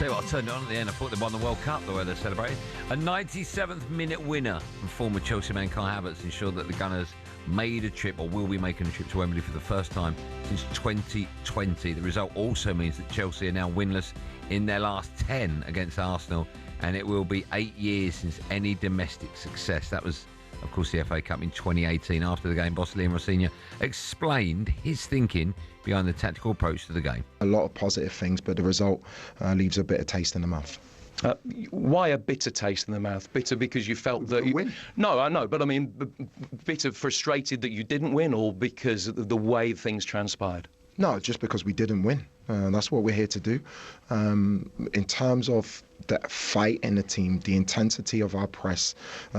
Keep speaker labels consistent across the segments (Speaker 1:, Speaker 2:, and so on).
Speaker 1: Tell you what, I turned it on at the end. I thought they won the World Cup the way they're celebrating. A 97th minute winner from former Chelsea man Kai Havertz ensured that the Gunners made a trip, or will be making a trip to Wembley for the first time since 2020. The result also means that Chelsea are now winless in their last 10 against Arsenal, and it will be 8 years since any domestic success. That was, of course, the FA Cup in 2018. After the game, boss Liam Rosenior explained his thinking behind the tactical approach to the game.
Speaker 2: A lot of positive things, but the result leaves a bitter taste in the mouth.
Speaker 3: Why a bitter taste in the mouth? Bitter because you felt that you
Speaker 2: win.
Speaker 3: No, I know, but I mean, bitter, frustrated that you didn't win, or because of the way things transpired?
Speaker 2: No, just because we didn't win. That's what we're here to do. In terms of the fight in the team, the intensity of our press,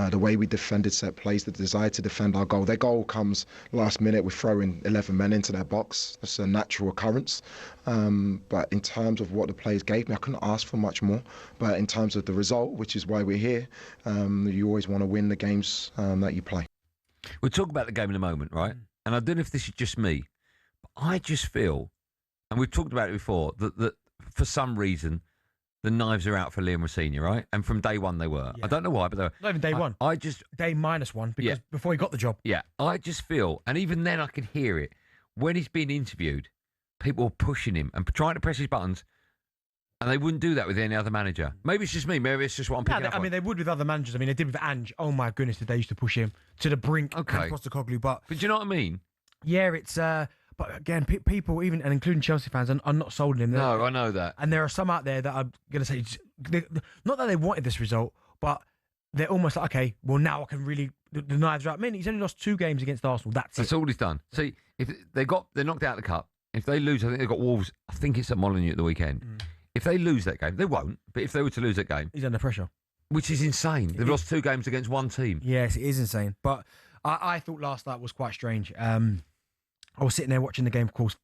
Speaker 2: the way we defended set plays, the desire to defend our goal. Their goal comes last minute with throwing 11 men into their box. That's a natural occurrence. But in terms of what the players gave me, I couldn't ask for much more. But in terms of the result, which is why we're here, you always want to win the games that you play.
Speaker 1: We'll talk about the game in a moment, right? And I don't know if this is just me, but I just feel, and we've talked about it before, that for some reason the knives are out for Liam Rosenior, right? And from day one they were. Yeah. I don't know why, but they were.
Speaker 4: Not even day one. Day -1, because before he got the job.
Speaker 1: Yeah, I just feel, and even then I could hear it, when he's being interviewed, people were pushing him and trying to press his buttons, and they wouldn't do that with any other manager. Maybe it's just me, maybe it's just what I'm picking up on.
Speaker 4: I mean, they would with other managers. I mean, they did with Ange. Oh my goodness, did they used to push him to the brink.
Speaker 1: Okay.
Speaker 4: And Postecoglou, but
Speaker 1: do you know what I mean?
Speaker 4: Yeah, it's... But again, people, even and including Chelsea fans, are not sold on him.
Speaker 1: No, I know that.
Speaker 4: And there are some out there that are going to say, not that they wanted this result, but they're almost like, okay, well now I can really, the knives are out. I mean, he's only lost 2 games against Arsenal. That's
Speaker 1: all he's done. See, if they're knocked out of the cup. If they lose, I think they've got Wolves. I think it's at Molineux at the weekend. If they lose that game, they won't. But if they were to lose that game,
Speaker 4: he's under pressure,
Speaker 1: which is insane. They've lost 2 games against one team.
Speaker 4: Yes, it is insane. But I thought last night was quite strange. I was sitting there watching the game, of course,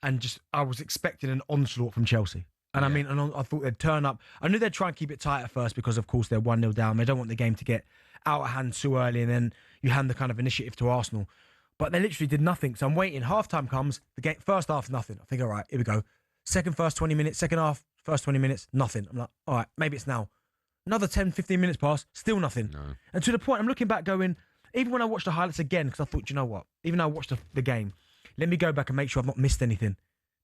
Speaker 4: and I was expecting an onslaught from Chelsea. And I thought they'd turn up. I knew they'd try and keep it tight at first because, of course, they're 1-0 down. They don't want the game to get out of hand too early, and then you hand the kind of initiative to Arsenal. But they literally did nothing. So I'm waiting. Half-time comes. The game, first half, nothing. I think, all right, here we go. First 20 minutes. Second half, first 20 minutes, nothing. I'm like, all right, maybe it's now. Another 10, 15 minutes pass, still nothing.
Speaker 1: No.
Speaker 4: And to the point, I'm looking back going... Even when I watched the highlights again, because I thought, you know what? Even though I watched the game, let me go back and make sure I've not missed anything.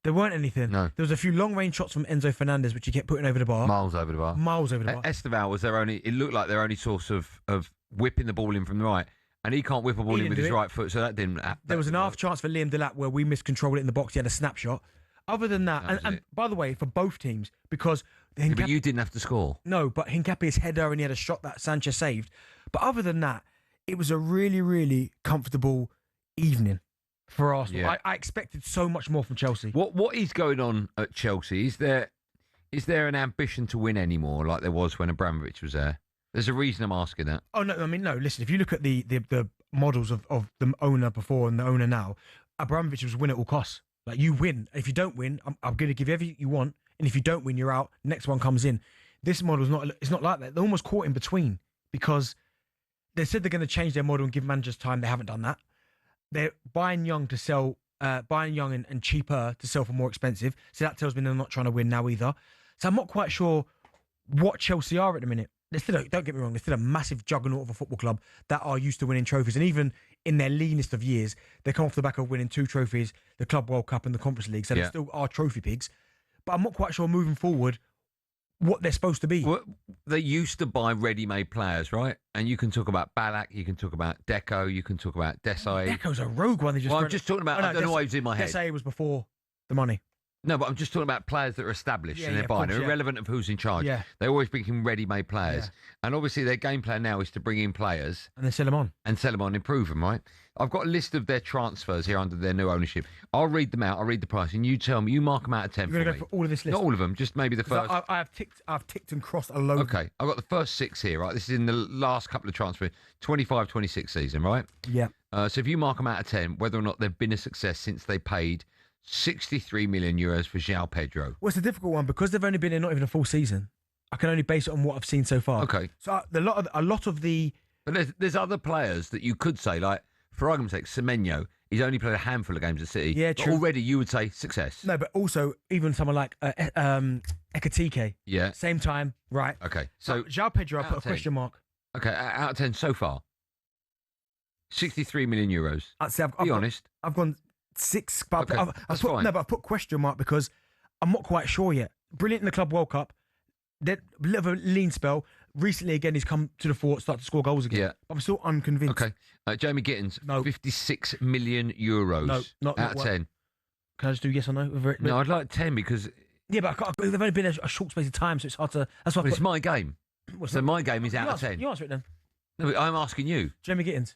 Speaker 4: There weren't anything.
Speaker 1: No.
Speaker 4: There was a few long-range shots from Enzo Fernandez, which he kept putting over the bar.
Speaker 1: Miles over the bar. Esteval was it looked like their only source of whipping the ball in from the right. And he can't whip a ball in with his right foot, so that didn't happen.
Speaker 4: There was an half chance for Liam Delap where we miscontrolled it in the box. He had a snapshot. Other than that, and by the way, for both teams, because...
Speaker 1: but you didn't have to score.
Speaker 4: No, but Hincapié's header, and he had a shot that Sanchez saved. But other than that, it was a really, really comfortable evening for Arsenal. Yeah. I expected so much more from Chelsea.
Speaker 1: What is going on at Chelsea? Is there an ambition to win anymore like there was when Abramovich was there? There's a reason I'm asking that.
Speaker 4: Oh, no, I mean, no, listen, if you look at the models of the owner before and the owner now, Abramovich was win at all costs. Like, you win. If you don't win, I'm going to give you everything you want, and if you don't win, you're out. Next one comes in. This model's it's not like that. They're almost caught in between because... They said they're going to change their model and give managers time. They haven't done that. They're buying young to sell, and cheaper to sell for more expensive. So that tells me they're not trying to win now either. So I'm not quite sure what Chelsea are at the minute. They're still, don't get me wrong, they're still a massive juggernaut of a football club that are used to winning trophies. And even in their leanest of years, they come off the back of winning 2 trophies, the Club World Cup and the Conference League. So they still are trophy pigs. But I'm not quite sure moving forward what they're supposed to be.
Speaker 1: Well, they used to buy ready-made players, right? And you can talk about Ballack, you can talk about Deco, you can talk about Desai.
Speaker 4: Deco's a rogue one.
Speaker 1: I'm just talking about, I don't know why it was in my head.
Speaker 4: Desai was before the money.
Speaker 1: No, but I'm just talking about players that are established and they're buying. They're irrelevant of who's in charge. Yeah. They're always picking ready-made players. Yeah. And obviously their game plan now is to bring in players.
Speaker 4: And then sell them on.
Speaker 1: And improve them, right? I've got a list of their transfers here under their new ownership. I'll read them out. I'll read the price. And you tell me, you mark them out of 10
Speaker 4: You're going to go for all of this list?
Speaker 1: Not all of them, just maybe the first.
Speaker 4: I've ticked and crossed a load.
Speaker 1: Okay, I've got the first 6 here, right? This is in the last couple of transfers. 25-26 season, right?
Speaker 4: Yeah.
Speaker 1: So if you mark them out of 10, whether or not they've been a success since they paid 63 million euros for João Pedro.
Speaker 4: Well, it's a difficult one because they've only been in not even a full season. I can only base it on what I've seen so far.
Speaker 1: Okay.
Speaker 4: So a lot of the...
Speaker 1: But there's other players that you could say, like, for argument's sake, Semenyo, He's only played a handful of games at City.
Speaker 4: Yeah,
Speaker 1: but
Speaker 4: true.
Speaker 1: already you would say success.
Speaker 4: No, but also even someone like Ekatike.
Speaker 1: Yeah.
Speaker 4: Same time, right?
Speaker 1: Okay. So
Speaker 4: João Pedro, I
Speaker 1: out
Speaker 4: put a
Speaker 1: of 10.
Speaker 4: question mark.
Speaker 1: Okay, out of 10 so far. 63 million euros.
Speaker 4: I'd say
Speaker 1: Be honest.
Speaker 4: I've gone 6, but
Speaker 1: Okay, that's fine.
Speaker 4: no, but I've put question mark because I'm not quite sure yet. Brilliant in the Club World Cup. Then a little of a lean spell. Recently, again, he's come to the fore, started to score goals again.
Speaker 1: Yeah.
Speaker 4: I'm still unconvinced.
Speaker 1: Okay. Jamie Gittins,
Speaker 4: No.
Speaker 1: 56 million euros.
Speaker 4: No, not
Speaker 1: out of 10.
Speaker 4: Can I just do yes or no?
Speaker 1: No, I'd like 10 because
Speaker 4: Yeah, but they've only been a short space of time, so it's hard to. That's why
Speaker 1: it's my game.
Speaker 4: What's
Speaker 1: So
Speaker 4: that?
Speaker 1: my game is out of 10.
Speaker 4: You answer it then.
Speaker 1: No, but I'm asking you.
Speaker 4: Jamie Gittins.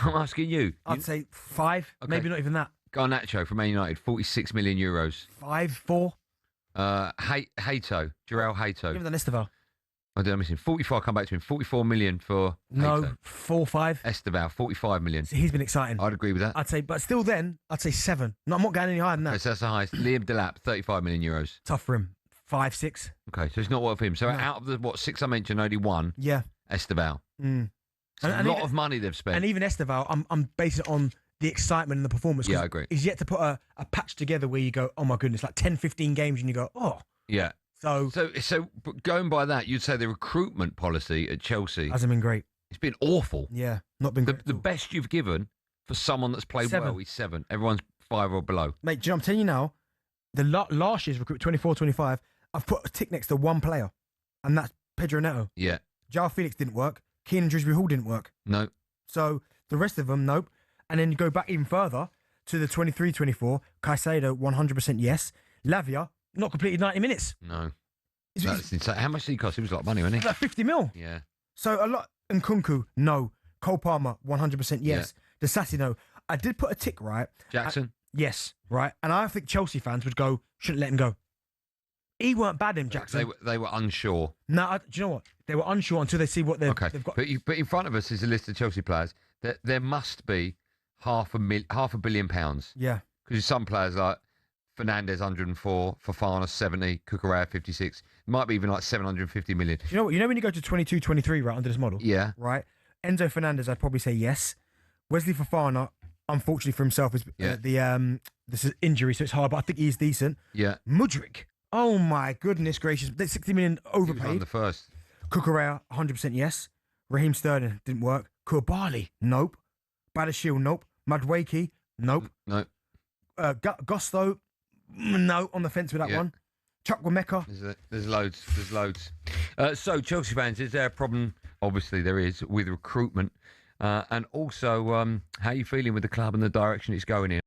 Speaker 1: I'm asking you.
Speaker 4: I'd say 5,
Speaker 1: Okay.
Speaker 4: maybe not even that.
Speaker 1: Garnacho from Man United, 46 million euros.
Speaker 4: 5, 4.
Speaker 1: Hato, Jarrell Hato.
Speaker 4: Even than Esteval.
Speaker 1: I don't know, missing 44. I'll come back to him. 44 million for
Speaker 4: No,
Speaker 1: Hato.
Speaker 4: 4, 5.
Speaker 1: Esteval, 45 million.
Speaker 4: So he's been exciting.
Speaker 1: I'd agree with that.
Speaker 4: I'd say, but still, then I'd say 7. No, I'm not going any higher than that.
Speaker 1: Okay, so that's the highest. Liam Delap, 35 million euros.
Speaker 4: Tough for him. 5, 6.
Speaker 1: Okay, so it's not worth him. So
Speaker 4: No.
Speaker 1: out of the 6 I mentioned, only one,
Speaker 4: Yeah.
Speaker 1: Esteval.
Speaker 4: Mm.
Speaker 1: It's a lot of money they've spent.
Speaker 4: And even Esteval, I'm basing it on the excitement and the performance. 'cause
Speaker 1: Yeah, I agree.
Speaker 4: He's yet to put a patch together where you go, oh my goodness, like 10, 15 games, and you go, oh.
Speaker 1: Yeah.
Speaker 4: So
Speaker 1: So going by that, you'd say the recruitment policy at Chelsea,
Speaker 4: hasn't been great.
Speaker 1: it's been awful.
Speaker 4: Yeah, not been great.
Speaker 1: The best you've given for someone that's played
Speaker 4: 7.
Speaker 1: well is 7. Everyone's 5 or below.
Speaker 4: Mate, do you know, I'm telling you now, the last year's recruit 24-25, I've put a tick next to one player, and that's Pedro Neto.
Speaker 1: Yeah.
Speaker 4: João Felix didn't work. Keenan Dewsbury Hall didn't work.
Speaker 1: No.
Speaker 4: So the rest of them, nope. And then you go back even further to the 23-24, Caicedo, 100% yes. Lavia, not completed 90 minutes.
Speaker 1: No.
Speaker 4: It's
Speaker 1: That's insane. How much did he cost? He was a lot of money, wasn't he?
Speaker 4: like 50 mil.
Speaker 1: Yeah.
Speaker 4: So a lot. Nkunku, no. Cole Palmer, 100% yes. Disasi, no. I did put a tick, right?
Speaker 1: Jackson?
Speaker 4: Yes, right. And I think Chelsea fans would go, shouldn't let him go. He weren't bad, him, Jackson.
Speaker 1: They were unsure.
Speaker 4: No, do you know what? They were unsure until they see what they've got.
Speaker 1: But in front of us is a list of Chelsea players. There must be £500 million.
Speaker 4: Yeah.
Speaker 1: Because some players like Fernandez 104, Fofana 70, Cucurella 56. It might be even like 750 million.
Speaker 4: Do you know what? You know when you go to 22-23, right, under this model?
Speaker 1: Yeah.
Speaker 4: Right? Enzo Fernandez, I'd probably say yes. Wesley Fofana, unfortunately for himself, is this is injury, so it's hard, but I think he's decent.
Speaker 1: Yeah.
Speaker 4: Mudryk. Oh my goodness gracious. 60 million
Speaker 1: He was
Speaker 4: overpaid.
Speaker 1: on the first.
Speaker 4: Cucurella, 100% yes. Raheem Sterling, didn't work. Koulibaly, nope. Badashil, nope. Madueke, nope.
Speaker 1: No.
Speaker 4: Gusto, no, on the fence with that
Speaker 1: Yeah.
Speaker 4: one. Chukwuemeka.
Speaker 1: There's loads. There's loads. So, Chelsea fans, is there a problem? Obviously, there is with recruitment. And also, how are you feeling with the club and the direction it's going in?